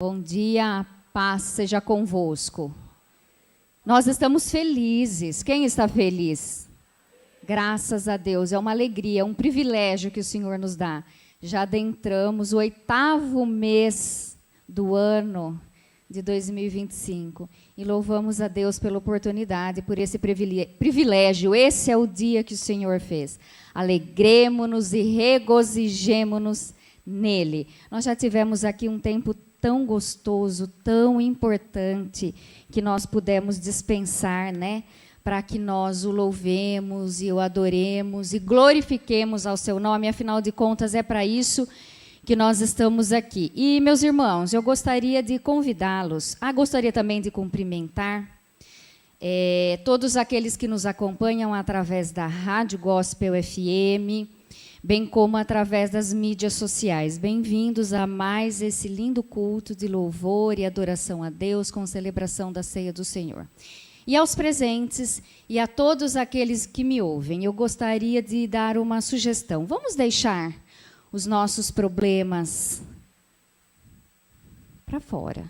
Bom dia, a paz seja convosco. Nós estamos felizes. Quem está feliz? Graças a Deus, é uma alegria, é um privilégio que o Senhor nos dá. Já adentramos o 8º mês do ano de 2025 e louvamos a Deus pela oportunidade, por esse privilégio. Esse é o dia que o Senhor fez. Alegremo-nos e regozijemo-nos nele. Nós já tivemos aqui um tempo tão gostoso, tão importante, que nós pudemos dispensar, né? Para que nós o louvemos e o adoremos e glorifiquemos ao seu nome. Afinal de contas, é para isso que nós estamos aqui. E, meus irmãos, eu gostaria de convidá-los, gostaria também de cumprimentar todos aqueles que nos acompanham através da Rádio Gospel FM, bem como através das mídias sociais. Bem-vindos a mais esse lindo culto de louvor e adoração a Deus com celebração da Ceia do Senhor. E aos presentes e a todos aqueles que me ouvem, eu gostaria de dar uma sugestão. Vamos deixar os nossos problemas para fora.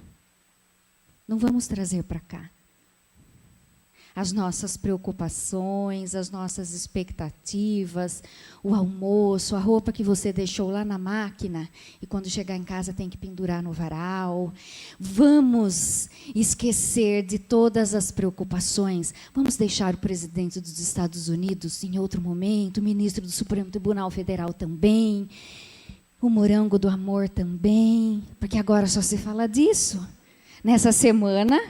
Não vamos trazer para cá. As nossas preocupações, as nossas expectativas, o almoço, a roupa que você deixou lá na máquina e quando chegar em casa tem que pendurar no varal. Vamos esquecer de todas as preocupações. Vamos deixar o presidente dos Estados Unidos em outro momento, o ministro do Supremo Tribunal Federal também, o morango do amor também, porque agora só se fala disso. Nessa semana,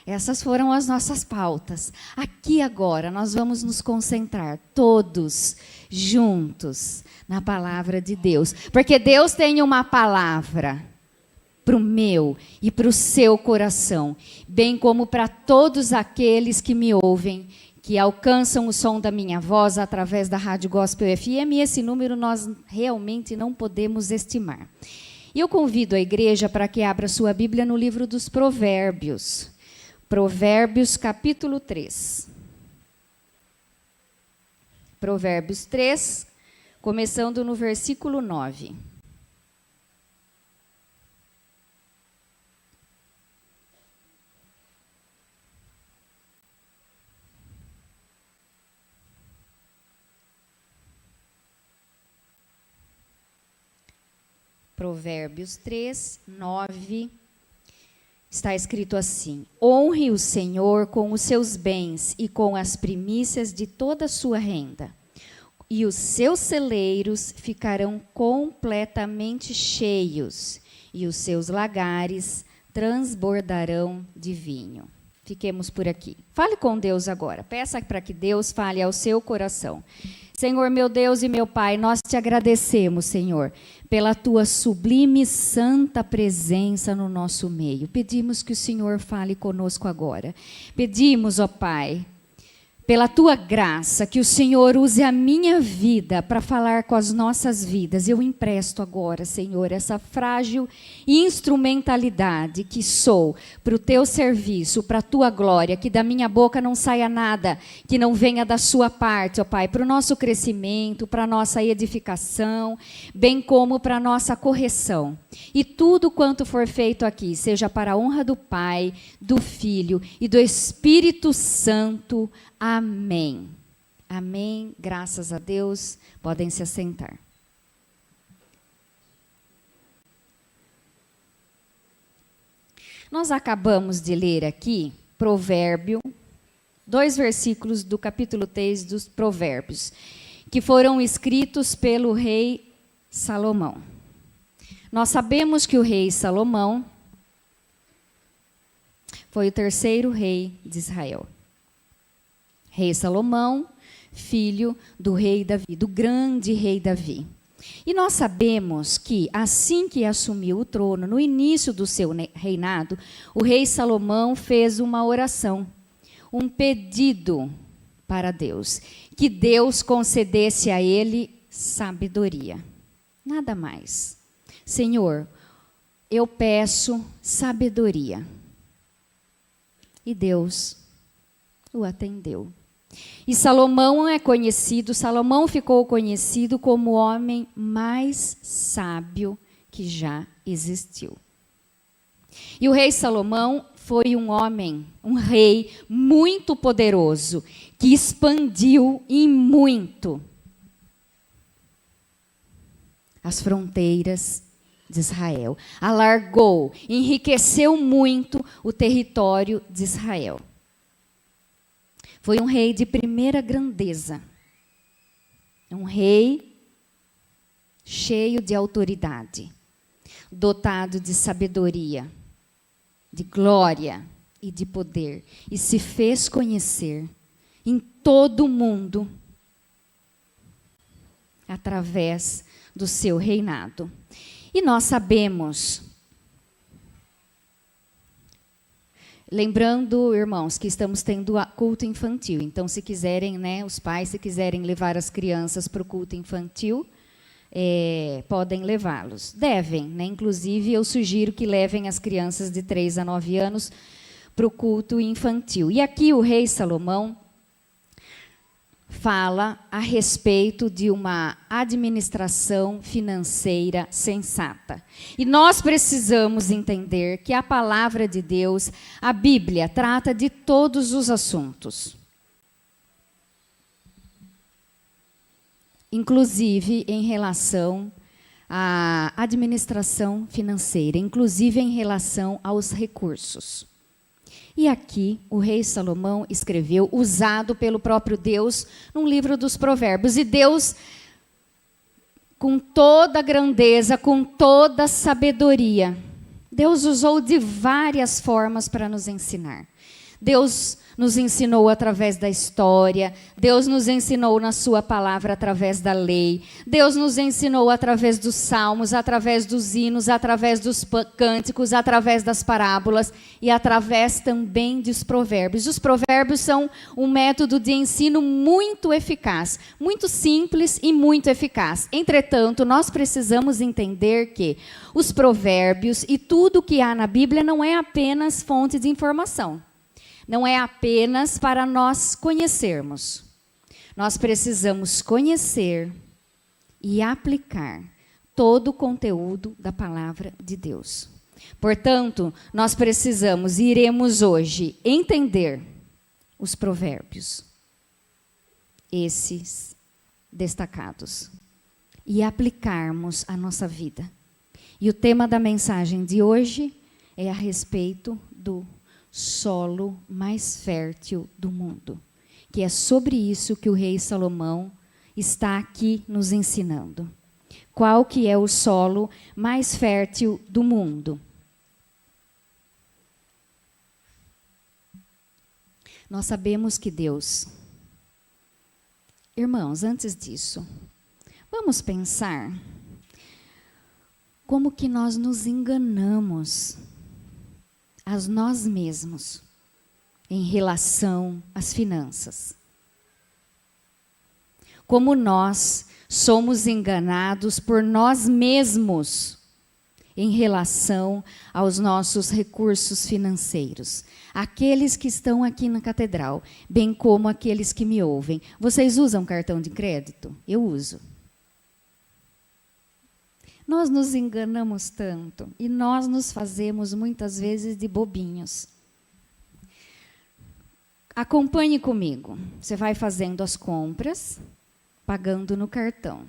essas foram as nossas pautas. Aqui agora nós vamos nos concentrar todos juntos na palavra de Deus. Porque Deus tem uma palavra para o meu e para o seu coração, bem como para todos aqueles que me ouvem, que alcançam o som da minha voz através da Rádio Gospel FM. E esse número nós realmente não podemos estimar. E eu convido a igreja para que abra sua Bíblia no livro dos Provérbios. Provérbios, capítulo 3. Provérbios 3, começando no versículo 9. Provérbios 3, 9. Está escrito assim: honre o Senhor com os seus bens e com as primícias de toda a sua renda, e os seus celeiros ficarão completamente cheios, e os seus lagares transbordarão de vinho. Fiquemos por aqui. Fale com Deus agora. Peça para que Deus fale ao seu coração. Senhor, meu Deus e meu Pai, nós te agradecemos, Senhor, pela tua sublime e santa presença no nosso meio. Pedimos que o Senhor fale conosco agora. Pedimos, ó Pai, pela tua graça, que o Senhor use a minha vida para falar com as nossas vidas. Eu empresto agora, Senhor, essa frágil instrumentalidade que sou para o teu serviço, para a tua glória, que da minha boca não saia nada que não venha da sua parte, ó Pai, para o nosso crescimento, para a nossa edificação, bem como para a nossa correção. E tudo quanto for feito aqui, seja para a honra do Pai, do Filho e do Espírito Santo. Amém. Amém. Graças a Deus. Podem se assentar. Nós acabamos de ler aqui, Provérbio, 2 versículos do capítulo 3 dos Provérbios, que foram escritos pelo rei Salomão. Nós sabemos que o rei Salomão foi o 3º rei de Israel. Rei Salomão, filho do rei Davi, do grande rei Davi. E nós sabemos que, assim que assumiu o trono, no início do seu reinado, o rei Salomão fez uma oração, um pedido para Deus, que Deus concedesse a ele sabedoria. Nada mais. Senhor, eu peço sabedoria. E Deus o atendeu. E Salomão ficou conhecido como o homem mais sábio que já existiu. E o rei Salomão foi um homem, um rei muito poderoso, que expandiu em muito as fronteiras de Israel. Alargou, enriqueceu muito o território de Israel. Foi um rei de primeira grandeza. Um rei cheio de autoridade, dotado de sabedoria, de glória e de poder. E se fez conhecer em todo o mundo através do seu reinado. E nós sabemos, lembrando, irmãos, que estamos tendo culto infantil. Então, se quiserem, né, os pais, se quiserem levar as crianças para o culto infantil, podem levá-los. Devem, né? Inclusive, eu sugiro que levem as crianças de 3 a 9 anos para o culto infantil. E aqui o rei Salomão fala a respeito de uma administração financeira sensata. E nós precisamos entender que a palavra de Deus, a Bíblia, trata de todos os assuntos. Inclusive em relação à administração financeira, inclusive em relação aos recursos. E aqui o rei Salomão escreveu, usado pelo próprio Deus, num livro dos Provérbios. E Deus, com toda a grandeza, com toda a sabedoria, Deus usou de várias formas para nos ensinar. Deus nos ensinou através da história, Deus nos ensinou na sua palavra através da lei, Deus nos ensinou através dos salmos, através dos hinos, através dos cânticos, através das parábolas e através também dos provérbios. Os provérbios são um método de ensino muito eficaz, muito simples e muito eficaz. Entretanto, nós precisamos entender que os provérbios e tudo que há na Bíblia não é apenas fonte de informação. Não é apenas para nós conhecermos. Nós precisamos conhecer e aplicar todo o conteúdo da palavra de Deus. Portanto, nós precisamos e iremos hoje entender os provérbios, esses destacados, e aplicarmos à nossa vida. E o tema da mensagem de hoje é a respeito do solo mais fértil do mundo, que é sobre isso que o rei Salomão está aqui nos ensinando. Qual que é o solo mais fértil do mundo? Nós sabemos que Deus... Irmãos, antes disso, vamos pensar como que nós nos enganamos a nós mesmos em relação às finanças. Como nós somos enganados por nós mesmos em relação aos nossos recursos financeiros. Aqueles que estão aqui na catedral, bem como aqueles que me ouvem. Vocês usam cartão de crédito? Eu uso. Nós nos enganamos tanto e nós nos fazemos muitas vezes de bobinhos. Acompanhe comigo. Você vai fazendo as compras, pagando no cartão.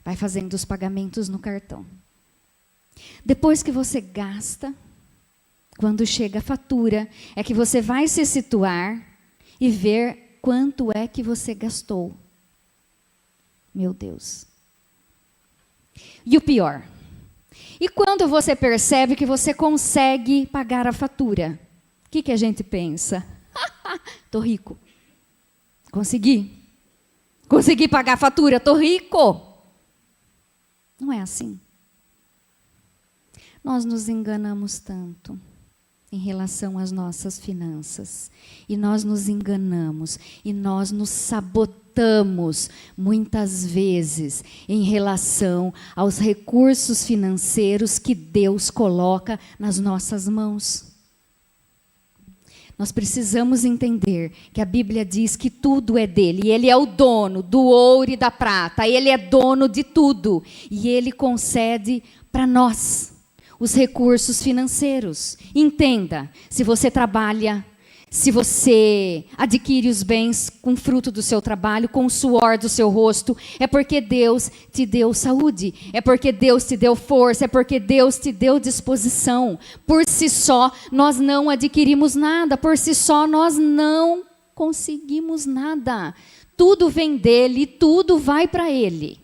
Vai fazendo os pagamentos no cartão. Depois que você gasta, quando chega a fatura, é que você vai se situar e ver quanto é que você gastou. Meu Deus. E o pior, e quando você percebe que você consegue pagar a fatura, o que a gente pensa? Tô rico. Consegui pagar a fatura, tô rico. Não é assim. Nós nos enganamos tanto em relação às nossas finanças. E nós nos enganamos e nós nos sabotamos muitas vezes em relação aos recursos financeiros que Deus coloca nas nossas mãos. Nós precisamos entender que a Bíblia diz que tudo é dele. E ele é o dono do ouro e da prata. Ele é dono de tudo. E ele concede para nós os recursos financeiros. Entenda, se você trabalha, se você adquire os bens com fruto do seu trabalho, com o suor do seu rosto, é porque Deus te deu saúde, é porque Deus te deu força, é porque Deus te deu disposição. Por si só, nós não adquirimos nada, por si só, nós não conseguimos nada. Tudo vem dele, tudo vai para ele.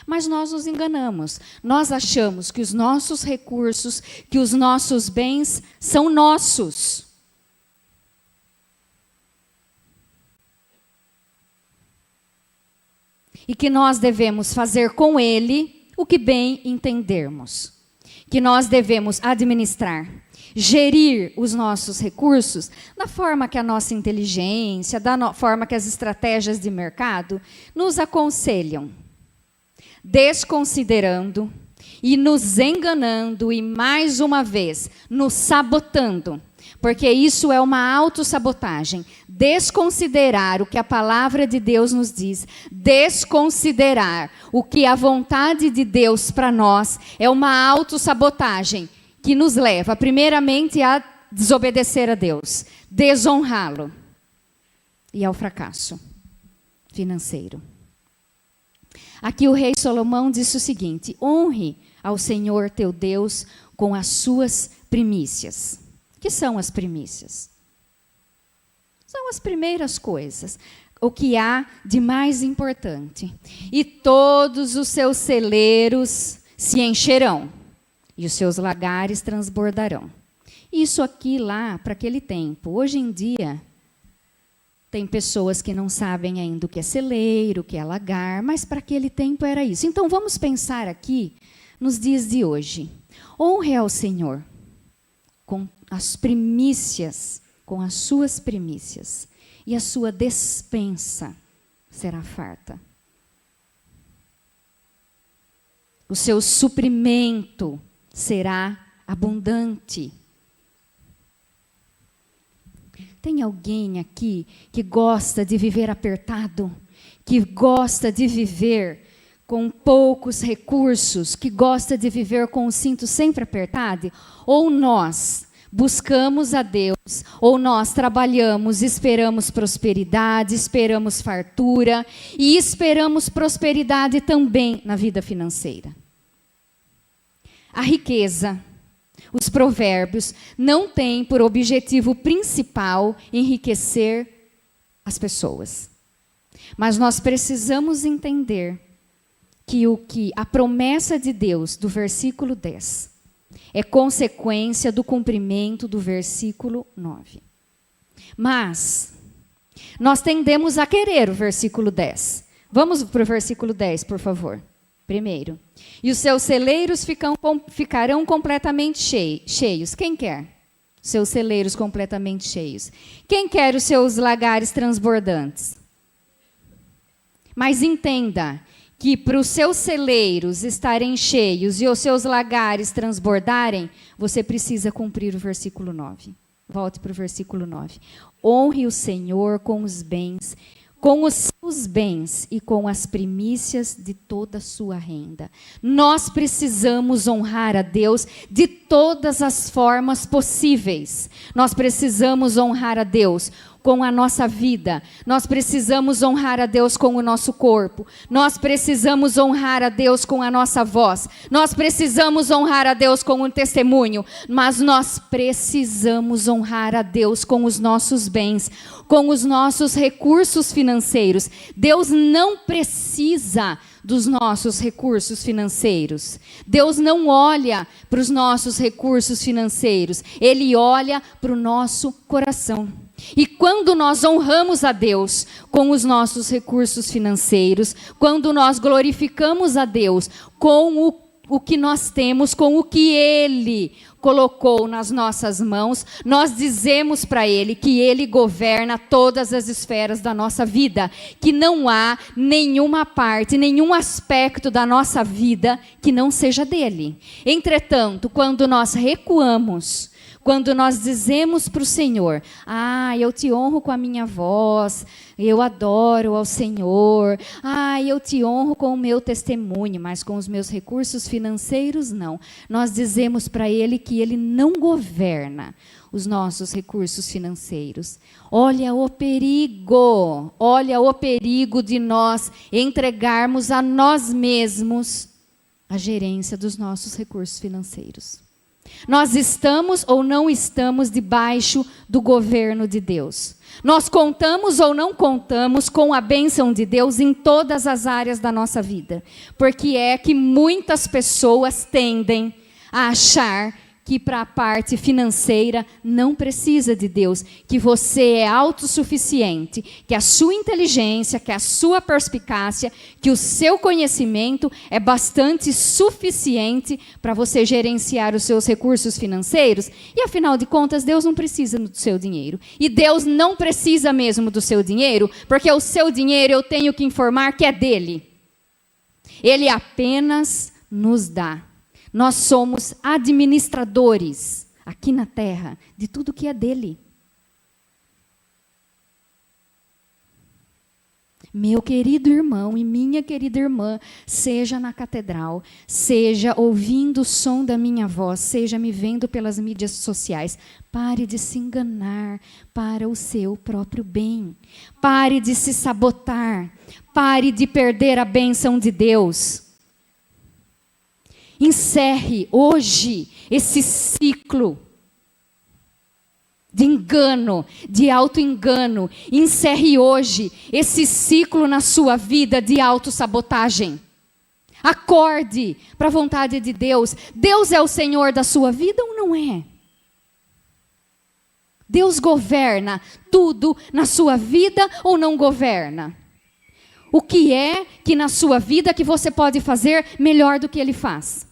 Mas nós nos enganamos. Nós achamos que os nossos recursos, que os nossos bens são nossos. E que nós devemos fazer com ele o que bem entendermos. Que nós devemos administrar, gerir os nossos recursos da forma que a nossa inteligência, da forma que as estratégias de mercado nos aconselham. Desconsiderando e nos enganando e, mais uma vez, nos sabotando. Porque isso é uma autossabotagem. Desconsiderar o que a palavra de Deus nos diz, desconsiderar o que a vontade de Deus para nós, é uma autossabotagem que nos leva, primeiramente, a desobedecer a Deus, desonrá-lo e ao fracasso financeiro. Aqui o rei Salomão disse o seguinte: honre ao Senhor teu Deus com as suas primícias. O que são as primícias? São as primeiras coisas, o que há de mais importante. E todos os seus celeiros se encherão, e os seus lagares transbordarão. Isso aqui lá, para aquele tempo. Hoje em dia, tem pessoas que não sabem ainda o que é celeiro, o que é lagar, mas para aquele tempo era isso. Então vamos pensar aqui nos dias de hoje. Honre ao Senhor com as primícias, com as suas primícias, e a sua despensa será farta. O seu suprimento será abundante. Tem alguém aqui que gosta de viver apertado, que gosta de viver com poucos recursos, que gosta de viver com o cinto sempre apertado? Ou nós buscamos a Deus, ou nós trabalhamos, esperamos prosperidade, esperamos fartura e esperamos prosperidade também na vida financeira? A riqueza, os provérbios, não têm por objetivo principal enriquecer as pessoas. Mas nós precisamos entender que a promessa de Deus do versículo 10 é consequência do cumprimento do versículo 9. Mas nós tendemos a querer o versículo 10. Vamos para o versículo 10, por favor. Primeiro. E os seus celeiros ficarão completamente cheios. Quem quer? Seus celeiros completamente cheios. Quem quer os seus lagares transbordantes? Mas entenda que para os seus celeiros estarem cheios e os seus lagares transbordarem, você precisa cumprir o versículo 9. Volte para o versículo 9. Honre o Senhor com os bens, com os seus bens e com as primícias de toda a sua renda. Nós precisamos honrar a Deus de todas as formas possíveis. Nós precisamos honrar a Deus com a nossa vida. Nós precisamos honrar a Deus com o nosso corpo. Nós precisamos honrar a Deus com a nossa voz. Nós precisamos honrar a Deus com o testemunho. Mas nós precisamos honrar a Deus com os nossos bens, com os nossos recursos financeiros. Deus não precisa dos nossos recursos financeiros. Deus não olha para os nossos recursos financeiros. Ele olha para o nosso coração. E quando nós honramos a Deus com os nossos recursos financeiros, quando nós glorificamos a Deus com o que nós temos, com o que Ele colocou nas nossas mãos, nós dizemos para Ele que Ele governa todas as esferas da nossa vida, que não há nenhuma parte, nenhum aspecto da nossa vida que não seja dele. Entretanto, quando nós recuamos, Quando nós dizemos para o Senhor, eu te honro com a minha voz, eu adoro ao Senhor, eu te honro com o meu testemunho, mas com os meus recursos financeiros, não. Nós dizemos para Ele que Ele não governa os nossos recursos financeiros. Olha o perigo de nós entregarmos a nós mesmos a gerência dos nossos recursos financeiros. Nós estamos ou não estamos debaixo do governo de Deus. Nós contamos ou não contamos com a bênção de Deus em todas as áreas da nossa vida. Porque é que muitas pessoas tendem a achar que para a parte financeira não precisa de Deus, que você é autossuficiente, que a sua inteligência, que a sua perspicácia, que o seu conhecimento é bastante suficiente para você gerenciar os seus recursos financeiros, e afinal de contas Deus não precisa do seu dinheiro. E Deus não precisa mesmo do seu dinheiro, porque o seu dinheiro eu tenho que informar que é dele. Ele apenas nos dá. Nós somos administradores aqui na terra de tudo que é dele. Meu querido irmão e minha querida irmã, seja na catedral, seja ouvindo o som da minha voz, seja me vendo pelas mídias sociais, pare de se enganar para o seu próprio bem. Pare de se sabotar. Pare de perder a bênção de Deus. Encerre hoje esse ciclo de engano, de auto-engano. Encerre hoje esse ciclo na sua vida de autossabotagem. Acorde para a vontade de Deus. Deus é o Senhor da sua vida ou não é? Deus governa tudo na sua vida ou não governa? O que é que na sua vida que você pode fazer melhor do que Ele faz?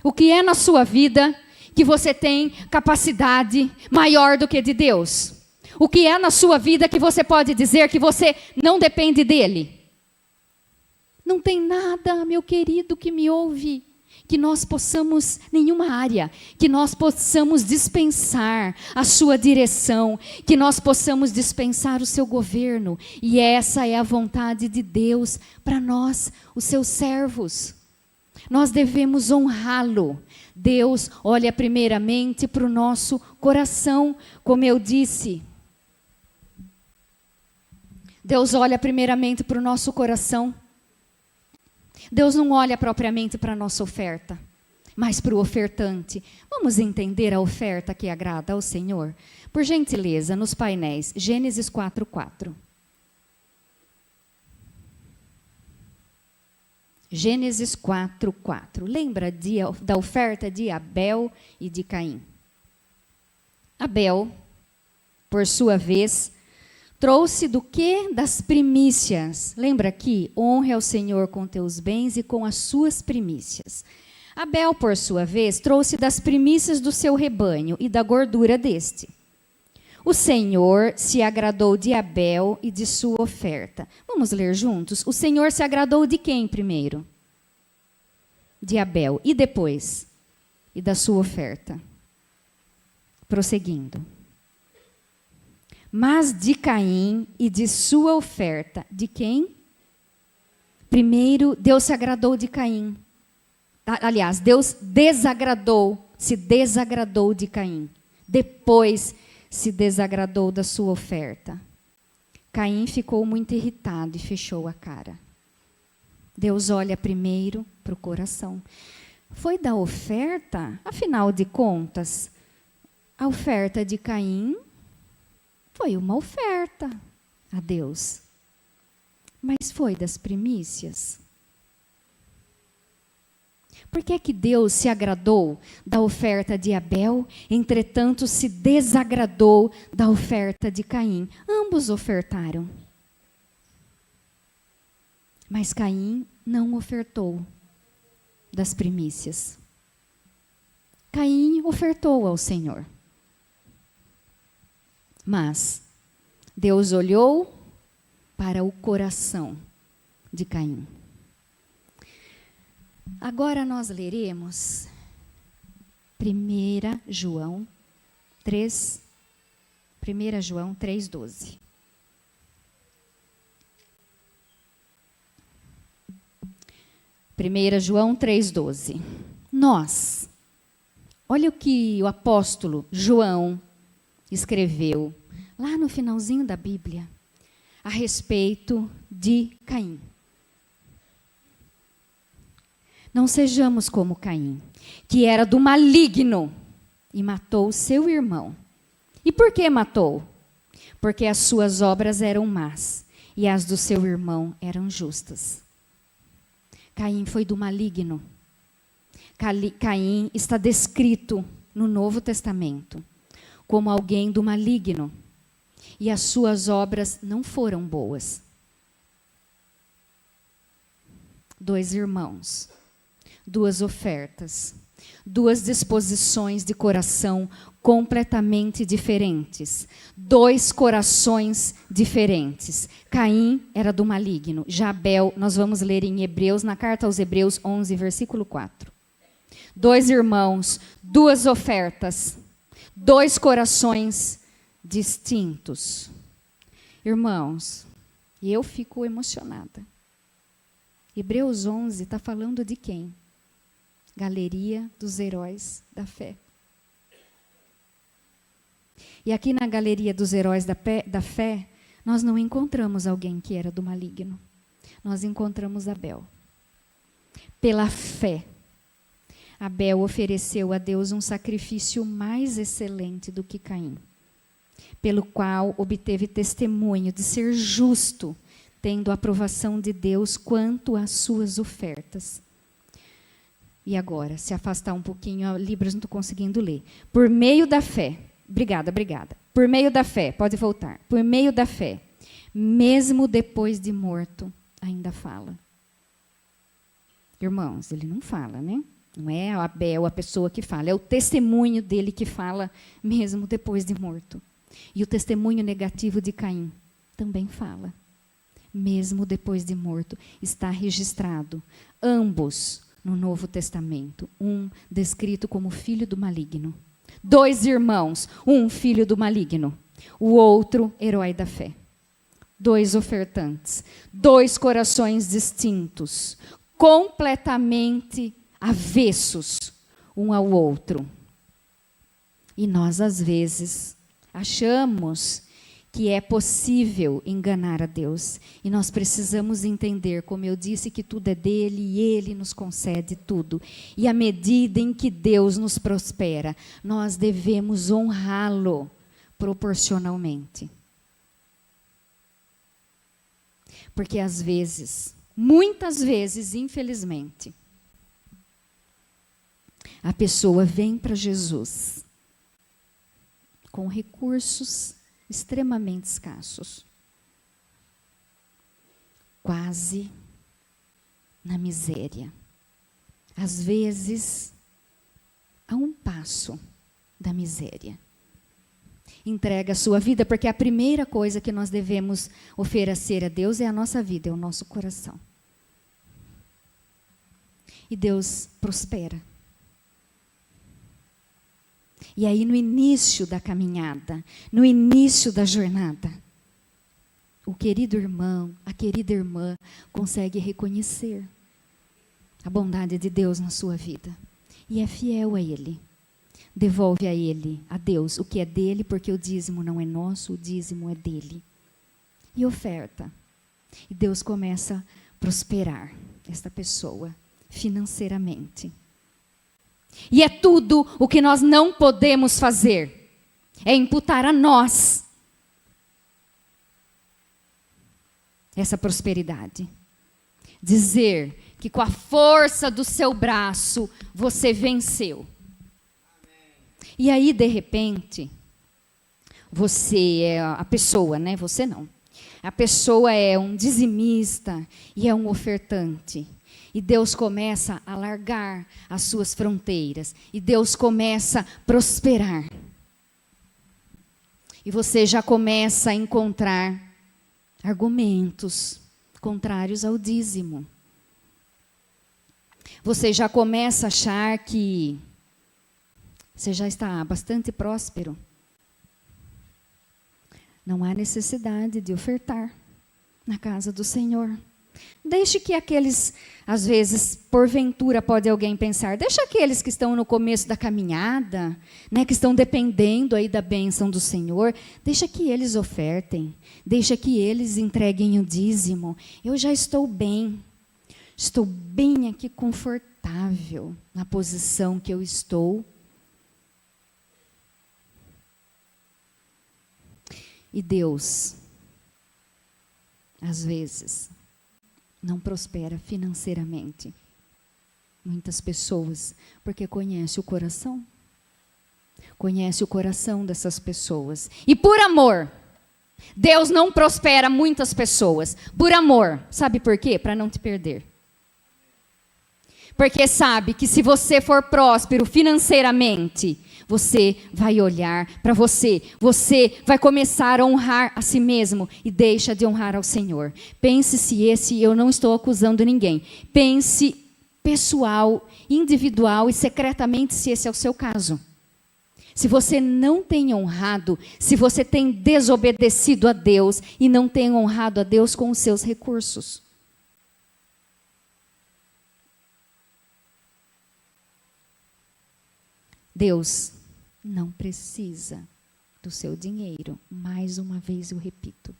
O que é na sua vida que você tem capacidade maior do que de Deus? O que é na sua vida que você pode dizer que você não depende dele? Não tem nada, meu querido que me ouve, que nós possamos, nenhuma área, que nós possamos dispensar a sua direção, que nós possamos dispensar o seu governo. E essa é a vontade de Deus para nós, os seus servos. Nós devemos honrá-lo. Deus olha primeiramente para o nosso coração, como eu disse. Deus olha primeiramente para o nosso coração. Deus não olha propriamente para a nossa oferta, mas para o ofertante. Vamos entender a oferta que agrada ao Senhor? Por gentileza, nos painéis, Gênesis 4:4. Gênesis 4:4. Lembra da oferta de Abel e de Caim? Abel, por sua vez, trouxe do quê? Das primícias. Lembra aqui? Honre ao Senhor com teus bens e com as suas primícias. Abel, por sua vez, trouxe das primícias do seu rebanho e da gordura deste. O Senhor se agradou de Abel e de sua oferta. Vamos ler juntos? O Senhor se agradou de quem primeiro? De Abel. E depois? E da sua oferta. Prosseguindo. Mas de Caim e de sua oferta. De quem? Primeiro, Deus se agradou de Caim. Aliás, Deus se desagradou de Caim. Depois, se desagradou da sua oferta. Caim ficou muito irritado e fechou a cara. Deus olha primeiro para o coração. Foi da oferta? Afinal de contas, a oferta de Caim foi uma oferta a Deus. Mas foi das primícias? Por que é que Deus se agradou da oferta de Abel, entretanto se desagradou da oferta de Caim? Ambos ofertaram. Mas Caim não ofertou das primícias. Caim ofertou ao Senhor. Mas Deus olhou para o coração de Caim. Agora nós leremos 1 João 3, 1 João 3,12. João 3,12. Nós, olha o que o apóstolo João escreveu lá no finalzinho da Bíblia, a respeito de Caim. Não sejamos como Caim, que era do maligno e matou seu irmão. E por que matou? Porque as suas obras eram más e as do seu irmão eram justas. Caim foi do maligno. Caim está descrito no Novo Testamento como alguém do maligno. E as suas obras não foram boas. 2 irmãos, 2 ofertas, 2 disposições de coração completamente diferentes, 2 corações diferentes. Caim era do maligno, já Abel, nós vamos ler em Hebreus, na carta aos Hebreus 11, versículo 4. 2 irmãos, 2 ofertas, 2 corações distintos. Irmãos, e eu fico emocionada. Hebreus 11 está falando de quem? Galeria dos heróis da fé. E aqui na galeria dos heróis da fé, nós não encontramos alguém que era do maligno. Nós encontramos Abel. Pela fé, Abel ofereceu a Deus um sacrifício mais excelente do que Caim, pelo qual obteve testemunho de ser justo, tendo a aprovação de Deus quanto às suas ofertas. E agora, se afastar um pouquinho, Libras não estou conseguindo ler. Por meio da fé, obrigada. Por meio da fé, pode voltar. Por meio da fé, mesmo depois de morto, ainda fala. Irmãos, ele não fala, né? Não é Abel a pessoa que fala, é o testemunho dele que fala mesmo depois de morto. E o testemunho negativo de Caim também fala. Mesmo depois de morto, está registrado. Ambos no Novo Testamento. Um descrito como filho do maligno. 2 irmãos, um filho do maligno. O outro, herói da fé. 2 ofertantes. 2 corações distintos. Completamente avessos um ao outro. E nós, às vezes, achamos que é possível enganar a Deus. E nós precisamos entender, como eu disse, que tudo é dele e ele nos concede tudo. E à medida em que Deus nos prospera, nós devemos honrá-lo proporcionalmente. Porque às vezes, muitas vezes, infelizmente, a pessoa vem para Jesus com recursos extremamente escassos, quase na miséria, às vezes a um passo da miséria. Entrega a sua vida, porque a primeira coisa que nós devemos oferecer a Deus é a nossa vida, é o nosso coração. E Deus prospera. E aí, no início da caminhada, no início da jornada, o querido irmão, a querida irmã, consegue reconhecer a bondade de Deus na sua vida. E é fiel a Ele. Devolve a Ele, a Deus, o que é dele, porque o dízimo não é nosso, o dízimo é dele. E oferta. E Deus começa a prosperar esta pessoa financeiramente. E é tudo o que nós não podemos fazer. É imputar a nós essa prosperidade. Dizer que com a força do seu braço você venceu. E aí, de repente, você é a pessoa, né? Você não. A pessoa é um dizimista e é um ofertante. E Deus começa a alargar as suas fronteiras. E Deus começa a prosperar. E você já começa a encontrar argumentos contrários ao dízimo. Você já começa a achar que Você já está bastante próspero. Não há necessidade de ofertar na casa do Senhor. Deixe que aqueles, às vezes, porventura pode alguém pensar, deixa aqueles que estão no começo da caminhada, né, que estão dependendo aí da bênção do Senhor, deixa que eles ofertem, deixa que eles entreguem o dízimo. Eu já estou bem aqui confortável na posição que eu estou. E Deus, às vezes, não prospera financeiramente. Muitas pessoas, porque conhece o coração. Conhece o coração dessas pessoas. E por amor, Deus não prospera muitas pessoas. Por amor. Sabe por quê? Para não te perder. Porque sabe que se você for próspero financeiramente, você vai olhar para você. Você vai começar a honrar a si mesmo e deixa de honrar ao Senhor. Pense se esse, eu não estou acusando ninguém. Pense pessoal, individual e secretamente se esse é o seu caso. Se você não tem honrado, se você tem desobedecido a Deus e não tem honrado a Deus com os seus recursos. Deus não precisa do seu dinheiro. Mais uma vez eu repito.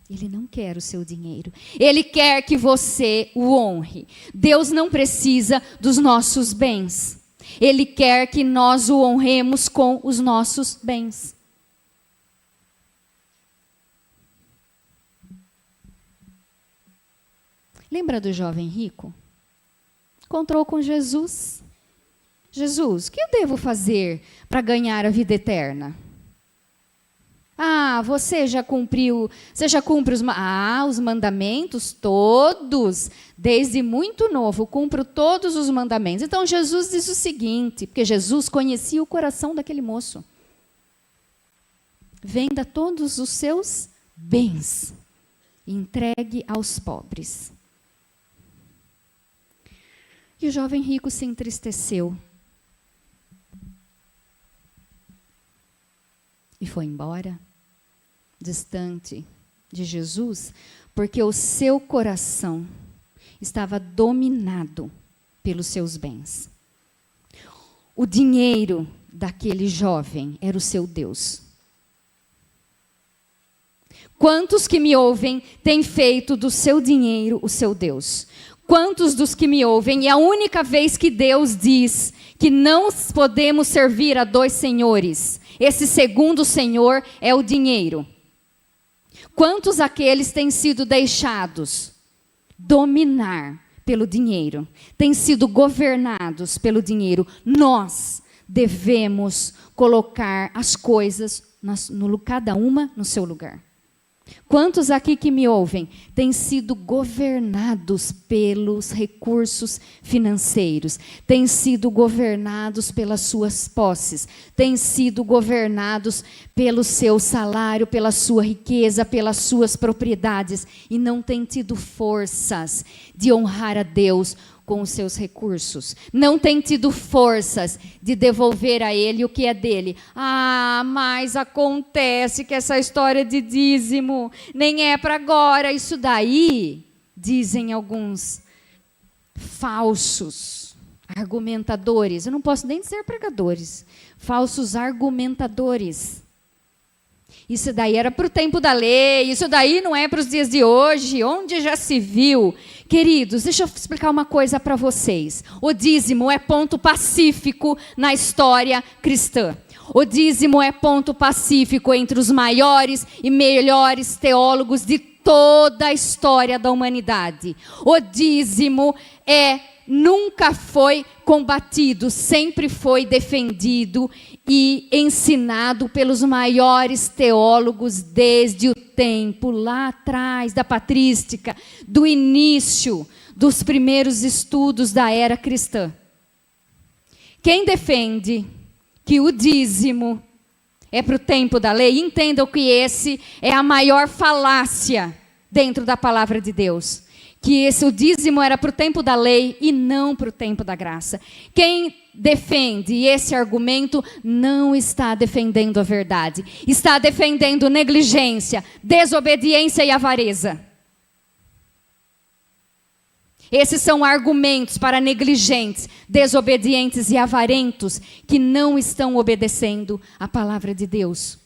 Ele não quer o seu dinheiro. Ele quer que você o honre. Deus não precisa dos nossos bens. Ele quer que nós o honremos com os nossos bens. Lembra do jovem rico? Encontrou com Jesus. Jesus, o que eu devo fazer para ganhar a vida eterna? Você já cumpre os mandamentos todos, desde muito novo, cumpro todos os mandamentos. Então Jesus diz o seguinte, porque Jesus conhecia o coração daquele moço. Venda todos os seus bens e entregue aos pobres. E o jovem rico se entristeceu. E foi embora, distante de Jesus, porque o seu coração estava dominado pelos seus bens. O dinheiro daquele jovem era o seu Deus. Quantos que me ouvem têm feito do seu dinheiro o seu Deus? Quantos dos que me ouvem, e a única vez que Deus diz que não podemos servir a dois senhores, esse segundo senhor é o dinheiro. Quantos aqueles têm sido deixados dominar pelo dinheiro, têm sido governados pelo dinheiro? Nós devemos colocar as coisas, cada uma no seu lugar. Quantos aqui que me ouvem têm sido governados pelos recursos financeiros, têm sido governados pelas suas posses, têm sido governados pelo seu salário, pela sua riqueza, pelas suas propriedades e não têm tido forças de honrar a Deus com os seus recursos, não tem tido forças de devolver a Ele o que é dele. Mas acontece que essa história de dízimo nem é para agora. Isso daí, dizem alguns falsos argumentadores, eu não posso nem dizer pregadores, falsos argumentadores. Isso daí era para o tempo da lei, isso daí não é para os dias de hoje, onde já se viu. Queridos, deixa eu explicar uma coisa para vocês. O dízimo é ponto pacífico na história cristã. O dízimo é ponto pacífico entre os maiores e melhores teólogos de toda a história da humanidade. O dízimo nunca foi combatido, sempre foi defendido e ensinado pelos maiores teólogos desde o tempo lá atrás da patrística, do início dos primeiros estudos da era cristã. Quem defende que o dízimo é para o tempo da lei, entendam que esse é a maior falácia dentro da palavra de Deus. que o dízimo era para o tempo da lei e não para o tempo da graça. Quem defende esse argumento não está defendendo a verdade. Está defendendo negligência, desobediência e avareza. Esses são argumentos para negligentes, desobedientes e avarentos que não estão obedecendo a palavra de Deus.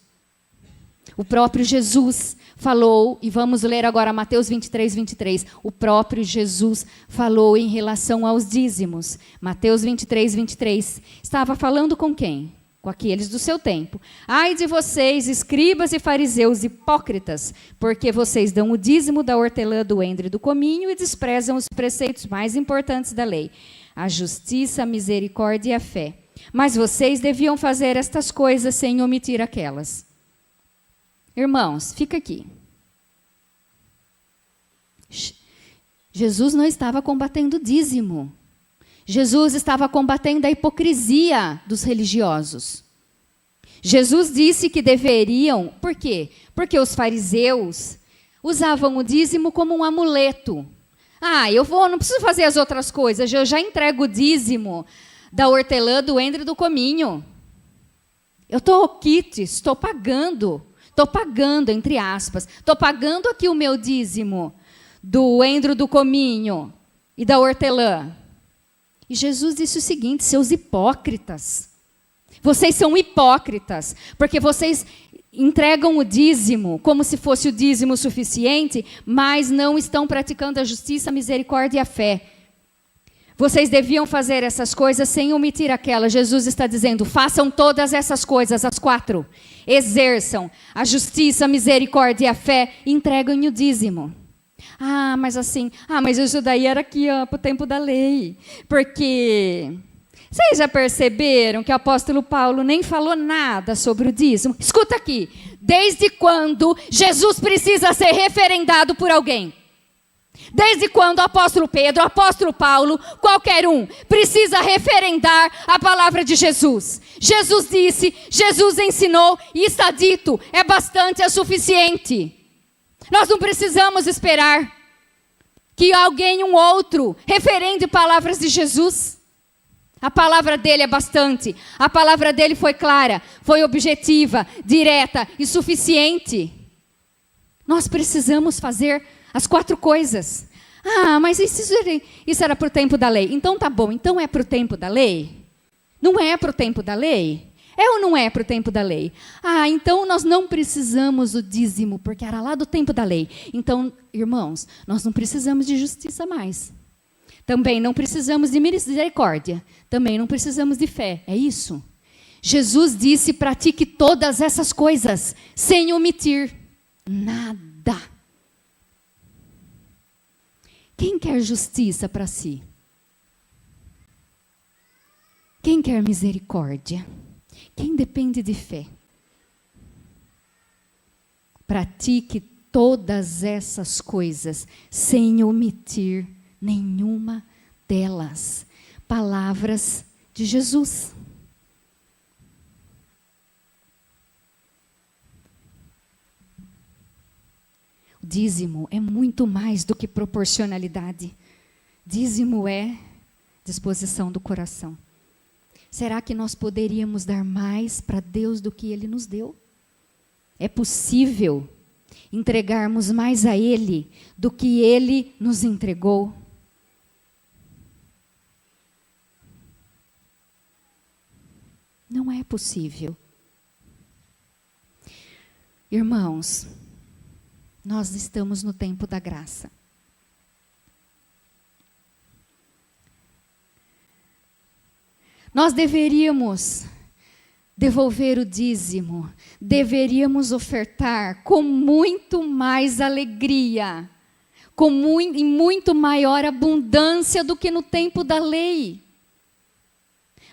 O próprio Jesus falou, e vamos ler agora Mateus 23, 23. O próprio Jesus falou em relação aos dízimos. Mateus 23, 23. Estava falando com quem? Com aqueles do seu tempo. Ai de vocês, escribas e fariseus hipócritas, porque vocês dão o dízimo da hortelã, do endro e do cominho e desprezam os preceitos mais importantes da lei, a justiça, a misericórdia e a fé. Mas vocês deviam fazer estas coisas sem omitir aquelas. Irmãos, fica aqui. Jesus não estava combatendo o dízimo. Jesus estava combatendo a hipocrisia dos religiosos. Jesus disse que deveriam, por quê? Porque os fariseus usavam o dízimo como um amuleto. Não preciso fazer as outras coisas, eu já entrego o dízimo da hortelã, do endro e do cominho. Eu estou quites, estou pagando, entre aspas, estou pagando aqui o meu dízimo do endro, do cominho e da hortelã. E Jesus disse o seguinte: seus hipócritas, vocês são hipócritas, porque vocês entregam o dízimo como se fosse o dízimo suficiente, mas não estão praticando a justiça, a misericórdia e a fé. Vocês deviam fazer essas coisas sem omitir aquelas. Jesus está dizendo, façam todas essas coisas, as 4. Exerçam a justiça, a misericórdia e a fé, e entreguem o dízimo. Mas isso daí era aqui, para o tempo da lei. Porque vocês já perceberam que o apóstolo Paulo nem falou nada sobre o dízimo? Escuta aqui, desde quando Jesus precisa ser referendado por alguém? Desde quando o apóstolo Pedro, o apóstolo Paulo, qualquer um, precisa referendar a palavra de Jesus? Jesus disse, Jesus ensinou e está dito, é bastante, é suficiente. Nós não precisamos esperar que alguém, um outro, referende palavras de Jesus. A palavra dele é bastante, a palavra dele foi clara, foi objetiva, direta e suficiente. Nós precisamos fazer as 4 coisas. Mas isso era para o tempo da lei. Então tá bom, então é para o tempo da lei? Não é para o tempo da lei? É ou não é para o tempo da lei? Então nós não precisamos do dízimo, porque era lá do tempo da lei. Então, irmãos, nós não precisamos de justiça mais. Também não precisamos de misericórdia. Também não precisamos de fé. É isso? Jesus disse, pratique todas essas coisas, sem omitir nada. Quem quer justiça para si? Quem quer misericórdia? Quem depende de fé? Pratique todas essas coisas sem omitir nenhuma delas. Palavras de Jesus. O dízimo é muito mais do que proporcionalidade. Dízimo é disposição do coração. Será que nós poderíamos dar mais para Deus do que Ele nos deu? É possível entregarmos mais a Ele do que Ele nos entregou? Não é possível. Irmãos, nós estamos no tempo da graça. Nós deveríamos devolver o dízimo, deveríamos ofertar com muito mais alegria, em muito maior abundância do que no tempo da lei.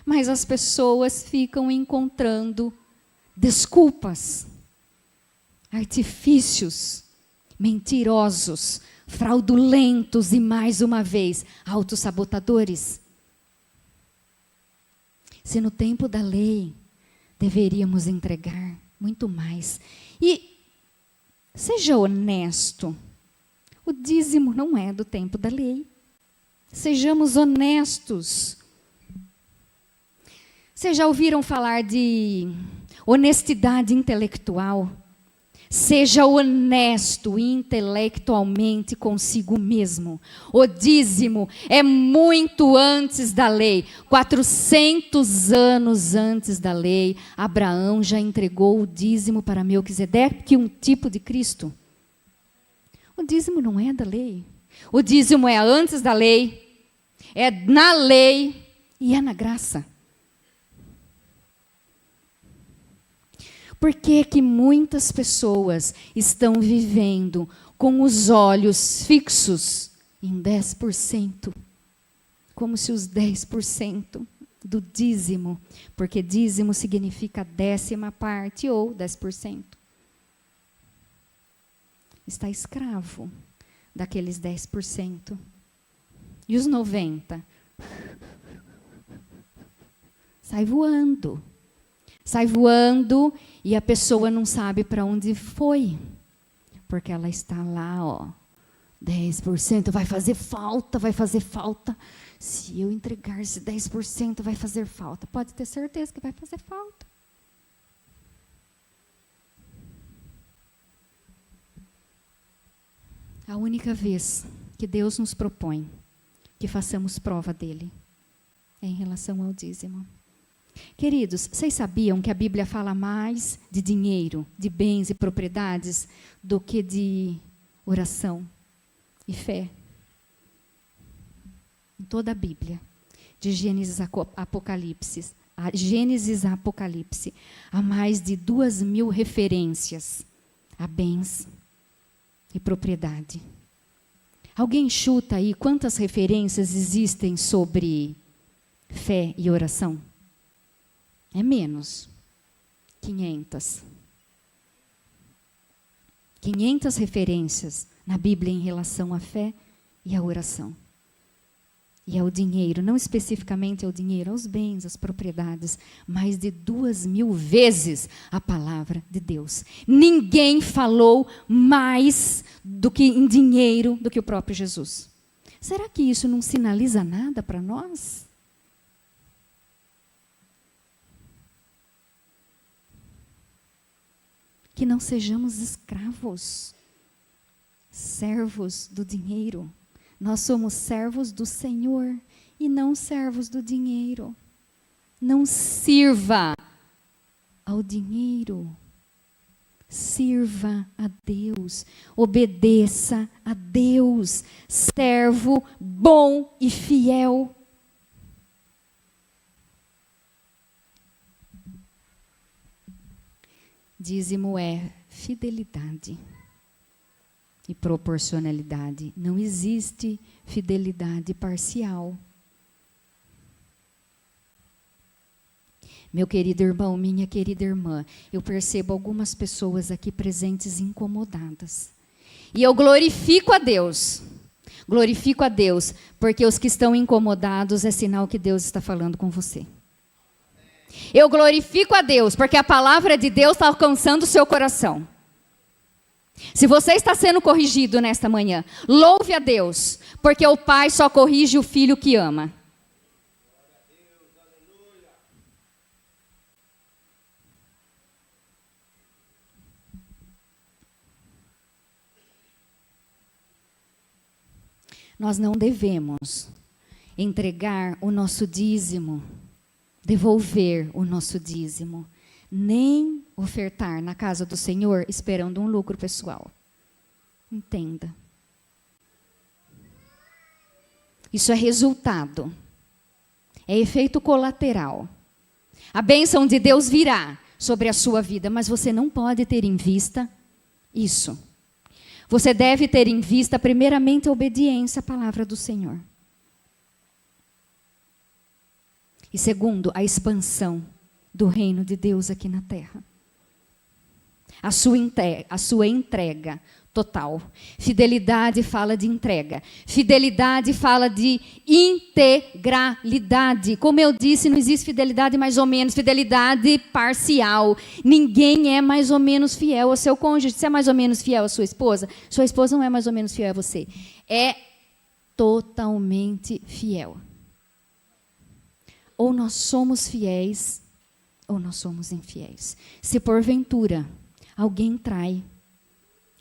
Mas as pessoas ficam encontrando desculpas, artifícios mentirosos, fraudulentos e, mais uma vez, autossabotadores. Se no tempo da lei deveríamos entregar muito mais. E seja honesto. O dízimo não é do tempo da lei. Sejamos honestos. Vocês já ouviram falar de honestidade intelectual? Seja honesto intelectualmente consigo mesmo. O dízimo é muito antes da lei. 400 anos antes da lei, Abraão já entregou o dízimo para Melquisedeque, um tipo de Cristo. O dízimo não é da lei. O dízimo é antes da lei, é na lei e é na graça. Por que que muitas pessoas estão vivendo com os olhos fixos em 10%? Como se os 10% do dízimo, porque dízimo significa 10ª parte ou 10%. Está escravo daqueles 10%. E os 90%? Sai voando. Sai voando e a pessoa não sabe para onde foi. Porque ela está lá, ó. 10% vai fazer falta, vai fazer falta. Se eu entregar esse 10% vai fazer falta. Pode ter certeza que vai fazer falta. A única vez que Deus nos propõe que façamos prova dele é em relação ao dízimo. Queridos, vocês sabiam que a Bíblia fala mais de dinheiro, de bens e propriedades, do que de oração e fé? Em toda a Bíblia, de Gênesis a Apocalipse, há mais de 2.000 referências a bens e propriedade. Alguém chuta aí quantas referências existem sobre fé e oração? É menos. 500. 500 referências na Bíblia em relação à fé e à oração. E ao dinheiro, não especificamente ao dinheiro, aos bens, às propriedades, mais de 2.000 vezes a palavra de Deus. Ninguém falou mais do que em dinheiro do que o próprio Jesus. Será que isso não sinaliza nada para nós? Que não sejamos escravos, servos do dinheiro. Nós somos servos do Senhor e não servos do dinheiro. Não sirva ao dinheiro. Sirva a Deus. Obedeça a Deus. Servo bom e fiel. Dízimo é fidelidade e proporcionalidade. Não existe fidelidade parcial. Meu querido irmão, minha querida irmã, eu percebo algumas pessoas aqui presentes incomodadas. E eu glorifico a Deus. Glorifico a Deus, porque os que estão incomodados é sinal que Deus está falando com você. Eu glorifico a Deus, porque a palavra de Deus está alcançando o seu coração. Se você está sendo corrigido nesta manhã, louve a Deus, porque o pai só corrige o filho que ama. Nós não devemos entregar o nosso dízimo, devolver o nosso dízimo, nem ofertar na casa do Senhor esperando um lucro pessoal. Entenda. Isso é resultado. É efeito colateral. A bênção de Deus virá sobre a sua vida, mas você não pode ter em vista isso. Você deve ter em vista, primeiramente, a obediência à palavra do Senhor. E segundo, a expansão do reino de Deus aqui na terra. A sua entrega total. Fidelidade fala de entrega. Fidelidade fala de integralidade. Como eu disse, não existe fidelidade mais ou menos, fidelidade parcial. Ninguém é mais ou menos fiel ao seu cônjuge. Você é mais ou menos fiel à sua esposa não é mais ou menos fiel a você. É totalmente fiel. Ou nós somos fiéis, ou nós somos infiéis. Se porventura alguém trai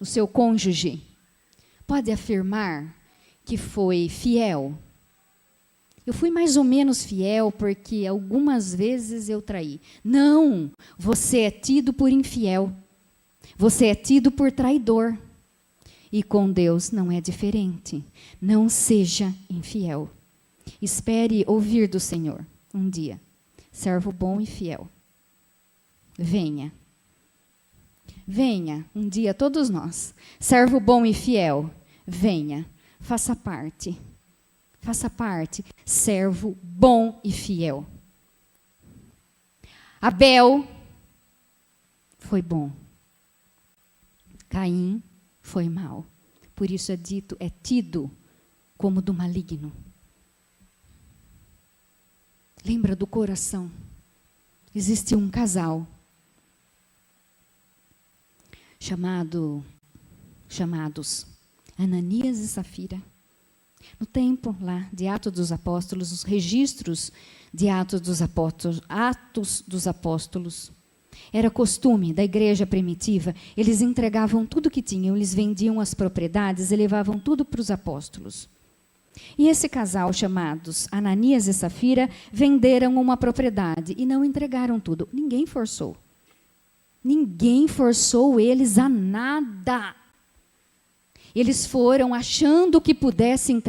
o seu cônjuge, pode afirmar que foi fiel? Eu fui mais ou menos fiel porque algumas vezes eu traí. Não, você é tido por infiel. Você é tido por traidor. E com Deus não é diferente. Não seja infiel. Espere ouvir do Senhor um dia. Servo bom e fiel. Venha. Venha, um dia todos nós. Servo bom e fiel. Venha, faça parte. Faça parte. Servo bom e fiel. Abel foi bom. Caim foi mau. Por isso é tido como do maligno. Lembra do coração. Existe um casal chamados Ananias e Safira. No tempo lá de Atos dos Apóstolos, os registros de Atos dos Apóstolos, era costume da igreja primitiva, eles entregavam tudo que tinham, eles vendiam as propriedades e levavam tudo para os apóstolos. E esse casal, chamados Ananias e Safira, venderam uma propriedade e não entregaram tudo. Ninguém forçou. Ninguém forçou eles a nada. Eles foram achando que pudessem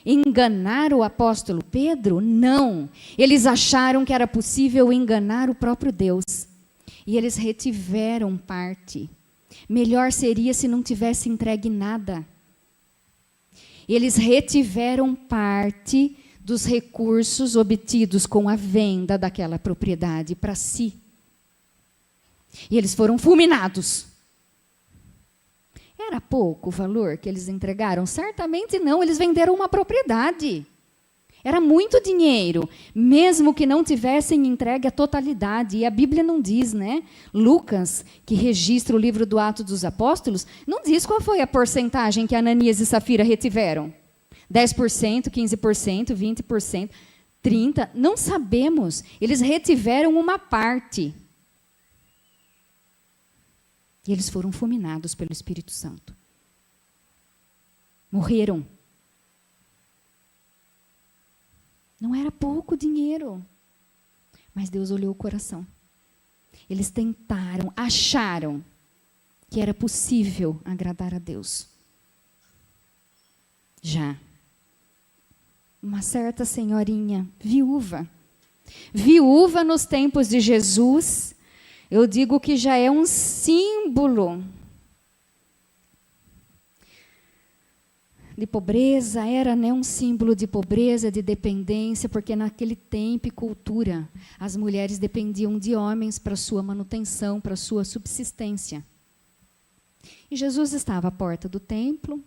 enganar o apóstolo Pedro? Não. Eles acharam que era possível enganar o próprio Deus. E eles retiveram parte. Melhor seria se não tivesse entregue nada. Eles retiveram parte dos recursos obtidos com a venda daquela propriedade para si. E eles foram fulminados. Era pouco o valor que eles entregaram? Certamente não, eles venderam uma propriedade. Era muito dinheiro, mesmo que não tivessem entregue a totalidade. E a Bíblia não diz, né? Lucas, que registra o livro do Atos dos Apóstolos, não diz qual foi a porcentagem que Ananias e Safira retiveram. 10%, 15%, 20%, 30%, não sabemos. Eles retiveram uma parte. E eles foram fulminados pelo Espírito Santo. Morreram. Não era pouco dinheiro. Mas Deus olhou o coração. Eles tentaram, acharam que era possível agradar a Deus. Já. Uma certa senhorinha, viúva nos tempos de Jesus, eu digo que já é um símbolo de pobreza, era, né, um símbolo de pobreza, de dependência, porque naquele tempo e cultura, as mulheres dependiam de homens para sua manutenção, para sua subsistência. E Jesus estava à porta do templo,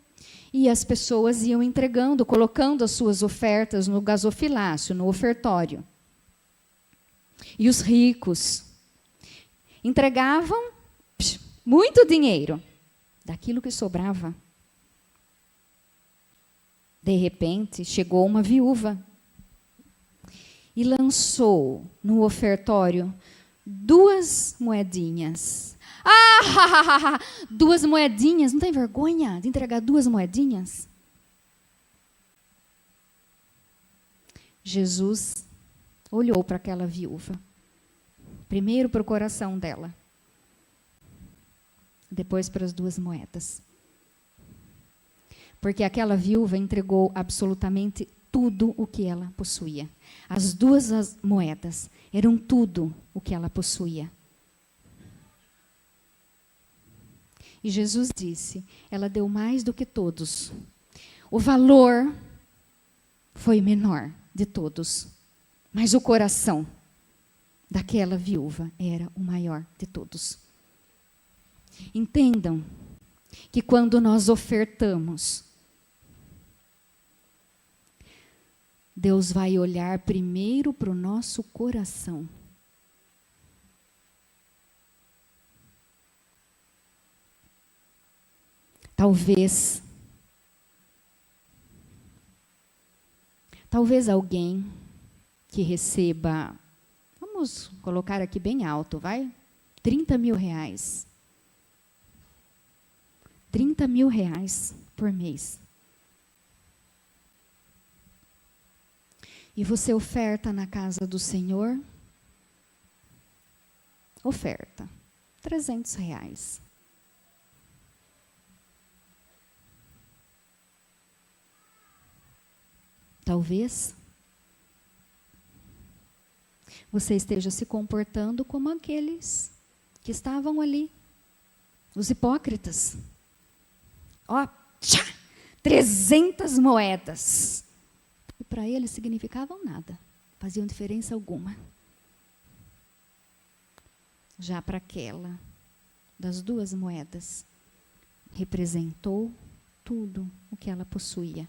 e as pessoas iam entregando, colocando as suas ofertas no gasofilácio, no ofertório. E os ricos entregavam muito dinheiro daquilo que sobrava. De repente, chegou uma viúva e lançou no ofertório 2 moedinhas. 2 moedinhas, não tem vergonha de entregar 2 moedinhas? Jesus olhou para aquela viúva. Primeiro para o coração dela. Depois para as 2 moedas. Porque aquela viúva entregou absolutamente tudo o que ela possuía. As 2 moedas eram tudo o que ela possuía. E Jesus disse, ela deu mais do que todos. O valor foi menor de todos, mas o coração daquela viúva era o maior de todos. Entendam que quando nós ofertamos, Deus vai olhar primeiro para o nosso coração. Talvez alguém que receba, vamos colocar aqui bem alto, vai? 30 mil reais. 30 mil reais por mês. E você oferta na casa do Senhor? Oferta. 300 reais. Talvez você esteja se comportando como aqueles que estavam ali, os hipócritas. Ó, 300 moedas. E para eles significavam nada, faziam diferença alguma. Já para aquela das 2 moedas, representou tudo o que ela possuía.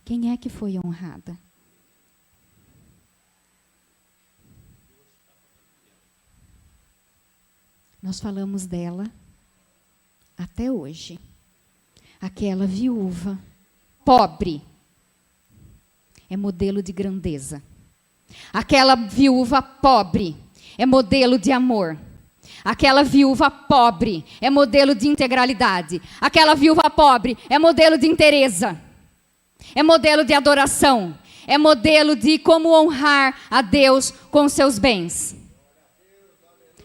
Quem é que foi honrada? Nós falamos dela até hoje. Aquela viúva, pobre, é modelo de grandeza. Aquela viúva pobre é modelo de amor. Aquela viúva pobre é modelo de integralidade. Aquela viúva pobre é modelo de inteireza. É modelo de adoração. É modelo de como honrar a Deus com seus bens.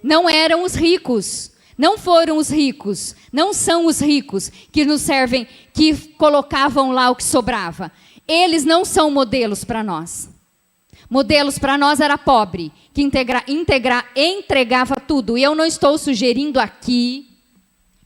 Não eram os ricos, não foram os ricos, não são os ricos que nos servem, que colocavam lá o que sobrava. Eles não são modelos para nós. Modelos para nós era pobre, que entregava tudo. E eu não estou sugerindo aqui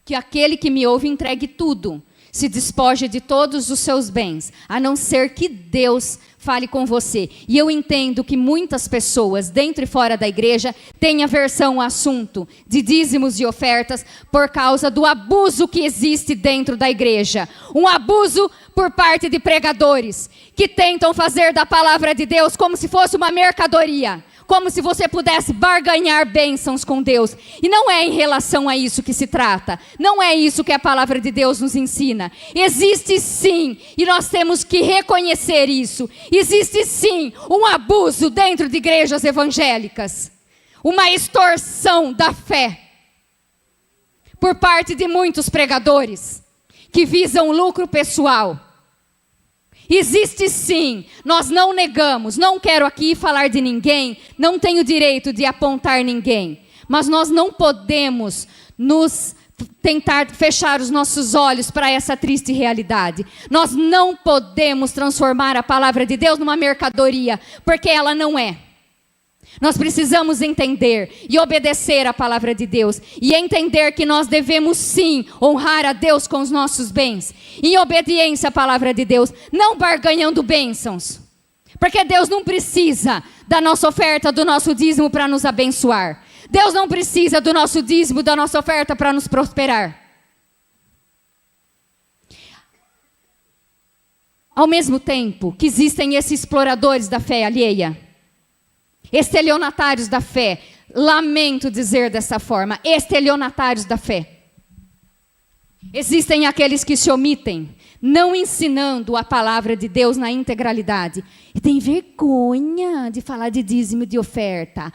que aquele que me ouve entregue tudo, se despoje de todos os seus bens, a não ser que Deus fale com você. E eu entendo que muitas pessoas, dentro e fora da igreja, têm aversão ao assunto de dízimos e ofertas por causa do abuso que existe dentro da igreja. Um abuso por parte de pregadores que tentam fazer da palavra de Deus como se fosse uma mercadoria. Como se você pudesse barganhar bênçãos com Deus. E não é em relação a isso que se trata. Não é isso que a palavra de Deus nos ensina. Existe sim, e nós temos que reconhecer isso. Existe sim um abuso dentro de igrejas evangélicas. Uma extorsão da fé. Por parte de muitos pregadores que visam lucro pessoal. Existe sim, nós não negamos, não quero aqui falar de ninguém, não tenho direito de apontar ninguém, mas nós não podemos tentar fechar os nossos olhos para essa triste realidade. Nós não podemos transformar a palavra de Deus numa mercadoria, porque ela não é. Nós precisamos entender e obedecer a palavra de Deus. E entender que nós devemos sim honrar a Deus com os nossos bens. Em obediência à palavra de Deus. Não barganhando bênçãos. Porque Deus não precisa da nossa oferta, do nosso dízimo para nos abençoar. Deus não precisa do nosso dízimo, da nossa oferta para nos prosperar. Ao mesmo tempo que existem esses exploradores da fé alheia, estelionatários da fé, lamento dizer dessa forma, estelionatários da fé. Existem aqueles que se omitem, não ensinando a palavra de Deus na integralidade. E tem vergonha de falar de dízimo e de oferta.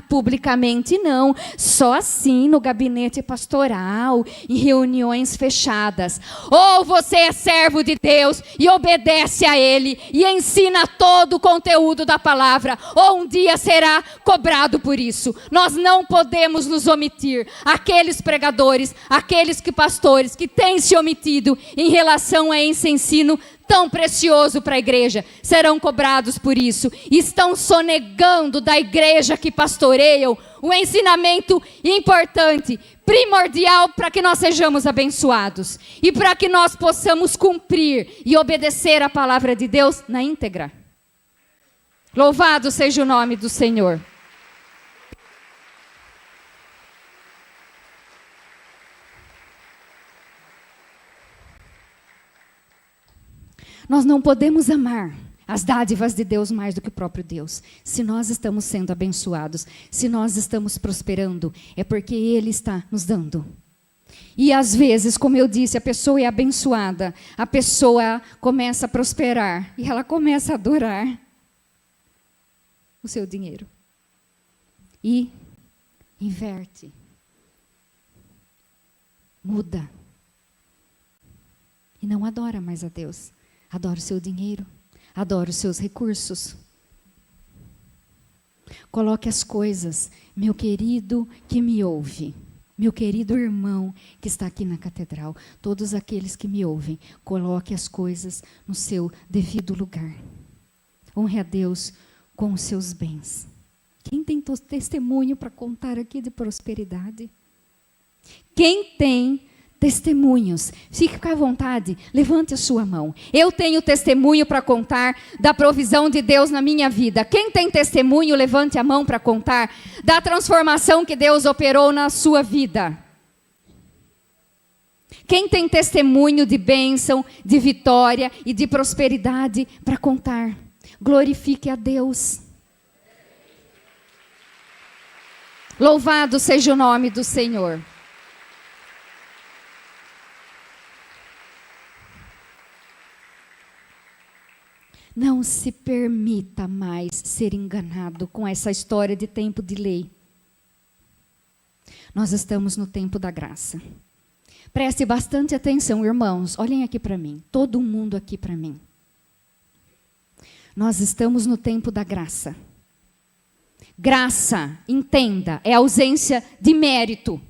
Publicamente não. Só assim no gabinete pastoral, em reuniões fechadas. Ou você é servo de Deus e obedece a Ele e ensina todo o conteúdo da palavra. Ou um dia será cobrado por isso. Nós não podemos nos omitir. Aqueles pregadores, aqueles pastores que têm se omitido em relação a esse ensino tão precioso para a igreja, serão cobrados por isso. Estão sonegando da igreja que pastoreiam um ensinamento importante, primordial para que nós sejamos abençoados e para que nós possamos cumprir e obedecer a palavra de Deus na íntegra. Louvado seja o nome do Senhor. Nós não podemos amar as dádivas de Deus mais do que o próprio Deus. Se nós estamos sendo abençoados, se nós estamos prosperando, é porque Ele está nos dando. E às vezes, como eu disse, a pessoa é abençoada, a pessoa começa a prosperar e ela começa a adorar o seu dinheiro. E inverte. Muda. E não adora mais a Deus. Adora o seu dinheiro. Adora os seus recursos. Coloque as coisas, meu querido que me ouve, meu querido irmão que está aqui na catedral, todos aqueles que me ouvem, coloque as coisas no seu devido lugar. Honre a Deus com os seus bens. Quem tem testemunho para contar aqui de prosperidade? Quem tem testemunhos, fique à vontade, levante a sua mão. Eu tenho testemunho para contar da provisão de Deus na minha vida. Quem tem testemunho, levante a mão para contar da transformação que Deus operou na sua vida. Quem tem testemunho de bênção, de vitória e de prosperidade para contar? Glorifique a Deus. Louvado seja o nome do Senhor. Não se permita mais ser enganado com essa história de tempo de lei. Nós estamos no tempo da graça. Preste bastante atenção, irmãos. Olhem aqui para mim. Todo mundo aqui para mim. Nós estamos no tempo da graça. Graça, entenda, é ausência de mérito.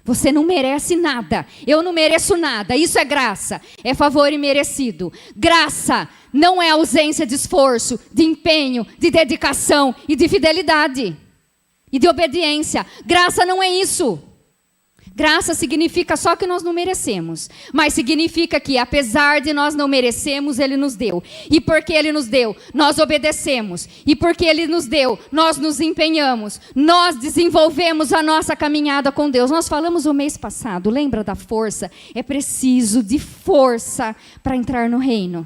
Você não merece nada. Eu não mereço nada. Isso é graça. É favor imerecido. Graça não é ausência de esforço, de empenho, de dedicação e de fidelidade. E de obediência. Graça não é isso. Graça significa só que nós não merecemos. Mas significa que, apesar de nós não merecermos, Ele nos deu. E porque Ele nos deu, nós obedecemos. E porque Ele nos deu, nós nos empenhamos. Nós desenvolvemos a nossa caminhada com Deus. Nós falamos o mês passado, lembra da força? É preciso de força para entrar no reino.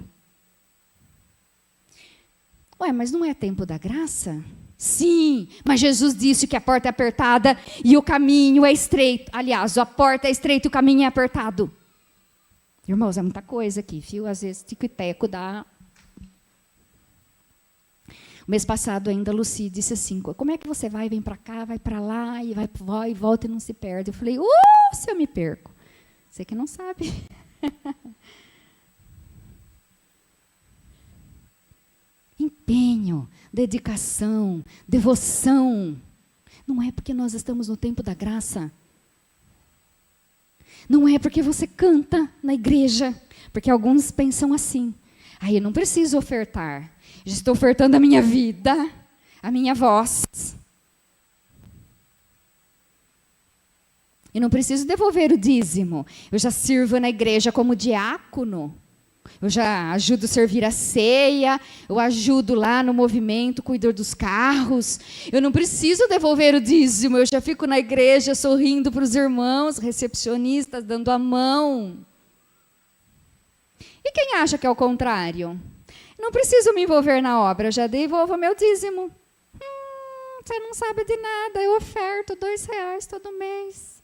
Ué, mas não é tempo da graça? Sim, mas Jesus disse que a porta é apertada e o caminho é estreito. Aliás, a porta é estreita e o caminho é apertado. Irmãos, é muita coisa aqui, viu? Às vezes, tico e teco dá. O mês passado ainda a Lucy disse assim, como é que você vai, vem para cá, vai para lá, e vai e volta e não se perde. Eu falei, se eu me perco. Você que não sabe. Empenho, dedicação, devoção. Não é porque nós estamos no tempo da graça. Não é porque você canta na igreja. Porque alguns pensam assim. Aí eu não preciso ofertar. Já estou ofertando a minha vida, a minha voz. Eu não preciso devolver o dízimo. Eu já sirvo na igreja como diácono. Eu já ajudo a servir a ceia, eu ajudo lá no movimento, cuido dos carros. Eu não preciso devolver o dízimo, eu já fico na igreja sorrindo para os irmãos, recepcionistas, dando a mão. E quem acha que é o contrário? Não preciso me envolver na obra, já devolvo meu dízimo. Você não sabe de nada, eu oferto R$2 todo mês.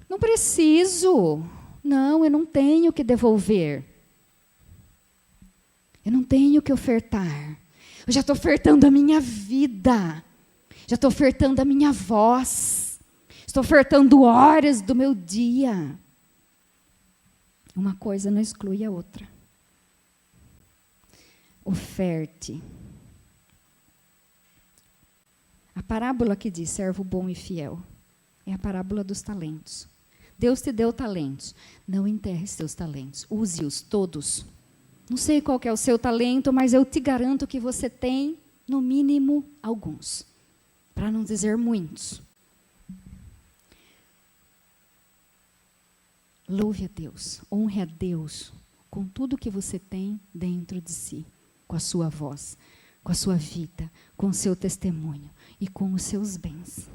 Não preciso. Não, eu não tenho que devolver. Eu não tenho que ofertar. Eu já estou ofertando a minha vida. Já estou ofertando a minha voz. Estou ofertando horas do meu dia. Uma coisa não exclui a outra. Oferte. A parábola que diz servo bom e fiel é a parábola dos talentos. Deus te deu talentos. Não enterre seus talentos. Use-os todos. Não sei qual que é o seu talento, mas eu te garanto que você tem, no mínimo, alguns. Para não dizer muitos. Louve a Deus. Honre a Deus com tudo que você tem dentro de si. Com a sua voz, com a sua vida, com o seu testemunho e com os seus bens.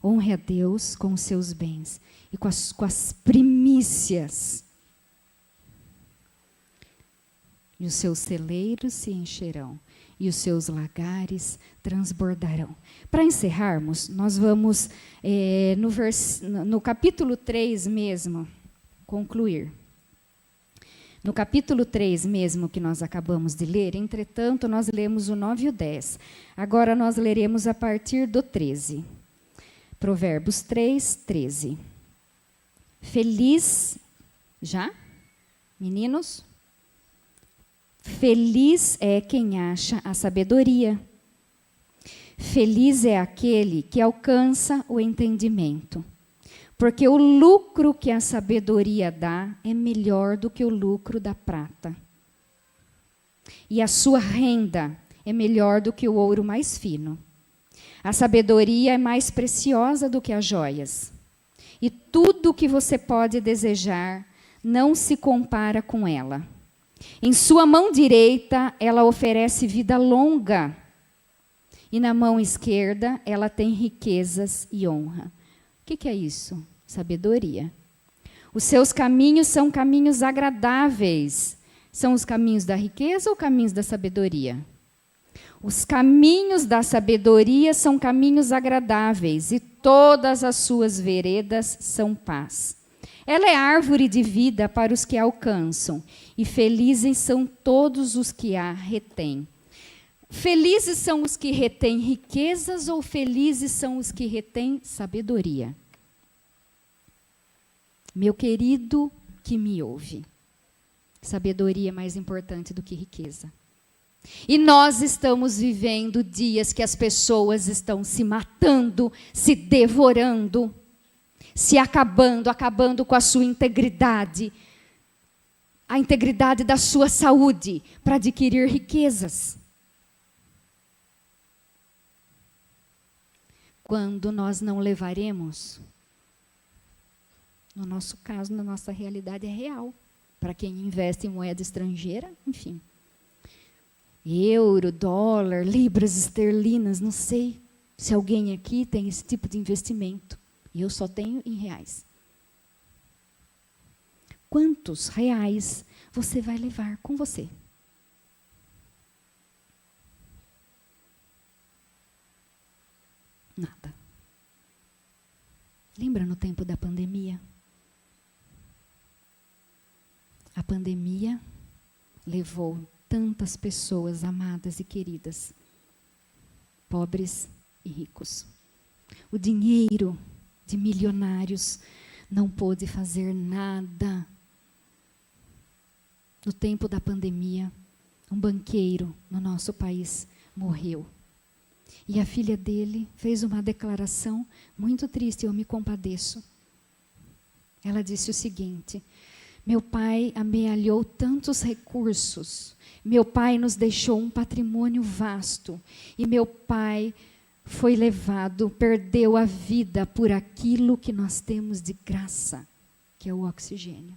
Honre a Deus com os seus bens e com as primícias. E os seus celeiros se encherão, e os seus lagares transbordarão. Para encerrarmos, nós vamos, no capítulo 3 mesmo, concluir. No capítulo 3 mesmo, que nós acabamos de ler, entretanto, nós lemos o 9 e o 10. Agora nós leremos a partir do 13. Provérbios 3, 13. Feliz, já? Meninos? Feliz é quem acha a sabedoria. Feliz é aquele que alcança o entendimento. Porque o lucro que a sabedoria dá é melhor do que o lucro da prata. E a sua renda é melhor do que o ouro mais fino. A sabedoria é mais preciosa do que as joias. E tudo o que você pode desejar não se compara com ela. Em sua mão direita, ela oferece vida longa. E na mão esquerda, ela tem riquezas e honra. O que é isso? Sabedoria. Os seus caminhos são caminhos agradáveis. São os caminhos da riqueza ou caminhos da sabedoria? Os caminhos da sabedoria são caminhos agradáveis, e todas as suas veredas são paz. Ela é árvore de vida para os que a alcançam, e felizes são todos os que a retêm. Felizes são os que retêm riquezas, ou felizes são os que retêm sabedoria? Meu querido que me ouve, sabedoria é mais importante do que riqueza. E nós estamos vivendo dias que as pessoas estão se matando, se devorando, se acabando com a sua integridade, a integridade da sua saúde, para adquirir riquezas. Quando nós não levaremos, no nosso caso, na nossa realidade é real. Para quem investe em moeda estrangeira, enfim. Euro, dólar, libras esterlinas, não sei se alguém aqui tem esse tipo de investimento. E eu só tenho em reais. Quantos reais você vai levar com você? Nada. Lembra no tempo da pandemia? A pandemia levou tantas pessoas amadas e queridas, pobres e ricos. O dinheiro de milionários não pôde fazer nada. No tempo da pandemia, um banqueiro no nosso país morreu. E a filha dele fez uma declaração muito triste, eu me compadeço. Ela disse o seguinte: meu pai amealhou tantos recursos, meu pai nos deixou um patrimônio vasto, e meu pai foi levado, perdeu a vida por aquilo que nós temos de graça, que é o oxigênio.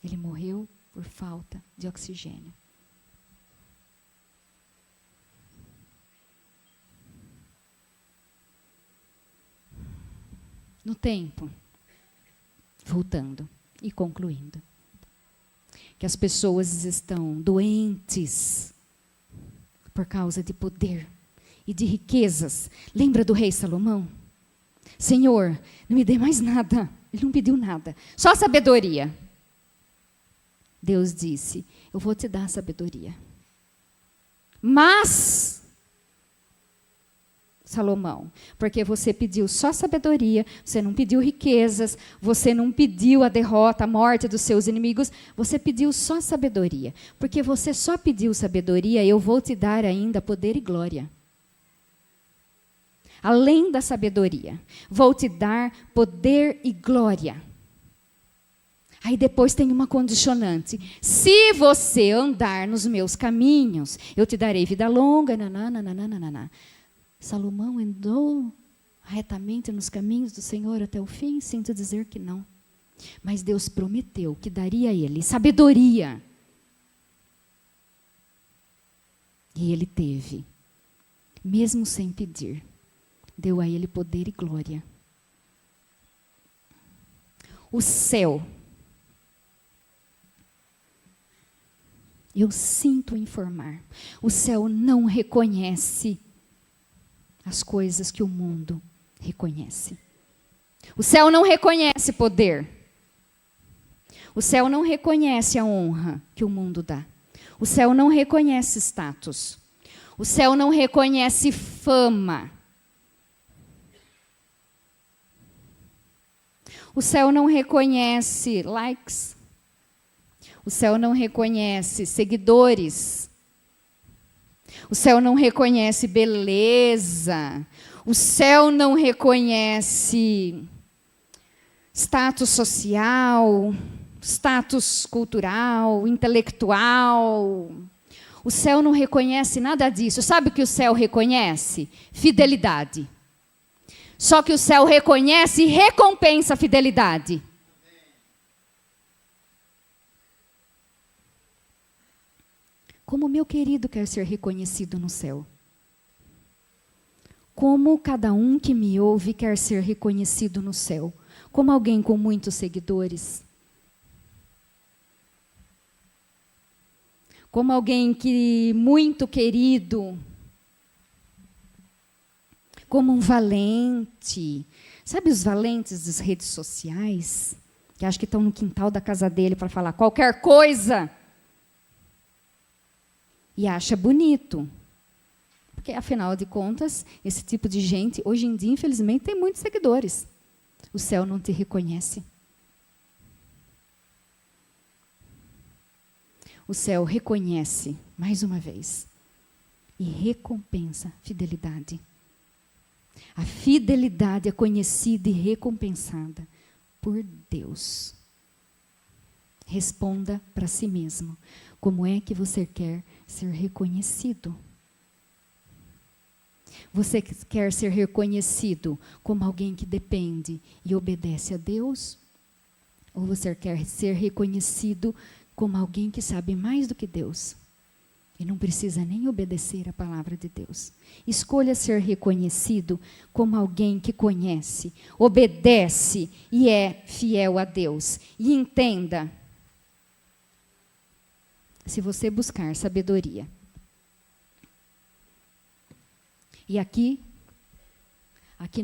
Ele morreu por falta de oxigênio. No tempo, voltando e concluindo, que as pessoas estão doentes por causa de poder e de riquezas. Lembra do rei Salomão? Senhor, não me dê mais nada. Ele não pediu nada, só sabedoria. Deus disse: eu vou te dar sabedoria. Mas, Salomão, porque você pediu só sabedoria, você não pediu riquezas, você não pediu a derrota, a morte dos seus inimigos, você pediu só sabedoria. Porque você só pediu sabedoria, eu vou te dar ainda poder e glória. Além da sabedoria, vou te dar poder e glória. Aí depois tem uma condicionante: se você andar nos meus caminhos, eu te darei vida longa. Nananana. Salomão andou retamente nos caminhos do Senhor até o fim? Sinto dizer que não. Mas Deus prometeu que daria a ele sabedoria. E ele teve, mesmo sem pedir. deu a ele poder e glória. O céu, eu sinto informar, o céu não reconhece as coisas que o mundo reconhece. O céu não reconhece poder. O céu não reconhece a honra que o mundo dá. O céu não reconhece status. O céu não reconhece fama. O céu não reconhece likes. O céu não reconhece seguidores. O céu não reconhece beleza. O céu não reconhece status social, status cultural, intelectual. O céu não reconhece nada disso. Sabe o que o céu reconhece? Fidelidade. Só que o céu reconhece e recompensa a fidelidade. Como meu querido quer ser reconhecido no céu. Como cada um que me ouve quer ser reconhecido no céu. Como alguém com muitos seguidores. Como alguém que muito querido. Como um valente. Sabe os valentes das redes sociais? Que acho que estão no quintal da casa dele para falar qualquer coisa. E acha bonito. Porque, afinal de contas, esse tipo de gente, hoje em dia, infelizmente, tem muitos seguidores. O céu não te reconhece. O céu reconhece, mais uma vez, e recompensa fidelidade. A fidelidade é conhecida e recompensada por Deus. Responda para si mesmo. Como é que você quer ser reconhecido? Você quer ser reconhecido como alguém que depende e obedece a Deus? Ou você quer ser reconhecido como alguém que sabe mais do que Deus e não precisa nem obedecer a palavra de Deus? Escolha ser reconhecido como alguém que conhece, obedece e é fiel a Deus. E entenda, se você buscar sabedoria, e aqui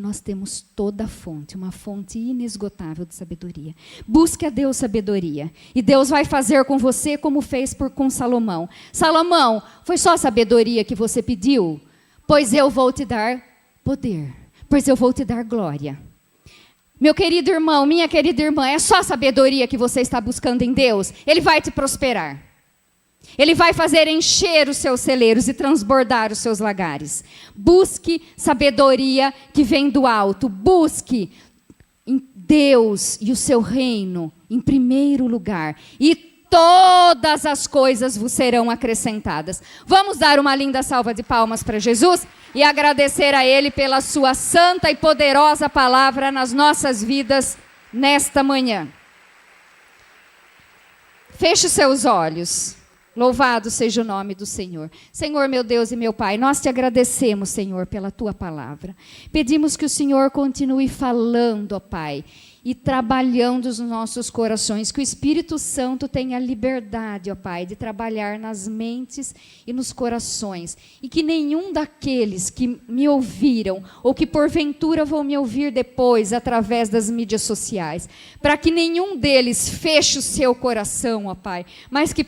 nós temos toda a fonte, uma fonte inesgotável de sabedoria. Busque a Deus sabedoria. E Deus vai fazer com você como fez com Salomão. Salomão, foi só sabedoria que você pediu? Pois eu vou te dar poder. Pois eu vou te dar glória. Meu querido irmão, minha querida irmã, é só sabedoria que você está buscando em Deus? Ele vai te prosperar. Ele vai fazer encher os seus celeiros e transbordar os seus lagares. Busque sabedoria que vem do alto. Busque em Deus e o seu reino em primeiro lugar. E todas as coisas vos serão acrescentadas. Vamos dar uma linda salva de palmas para Jesus e agradecer a Ele pela sua santa e poderosa palavra nas nossas vidas nesta manhã. Feche os seus olhos. Louvado seja o nome do Senhor. Senhor, meu Deus e meu Pai, nós te agradecemos, Senhor, pela tua palavra. Pedimos que o Senhor continue falando, ó Pai, e trabalhando nos nossos corações, que o Espírito Santo tenha liberdade, ó Pai, de trabalhar nas mentes e nos corações, e que nenhum daqueles que me ouviram, ou que porventura vão me ouvir depois, através das mídias sociais, para que nenhum deles feche o seu coração, ó Pai, mas que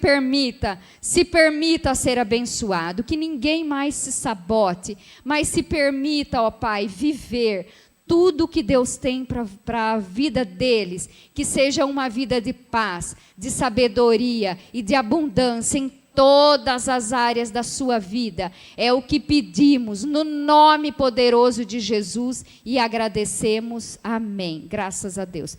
se permita ser abençoado, que ninguém mais se sabote, mas se permita, ó Pai, viver tudo que Deus tem para a vida deles, que seja uma vida de paz, de sabedoria e de abundância em todas as áreas da sua vida. É o que pedimos no nome poderoso de Jesus e agradecemos. Amém. Graças a Deus.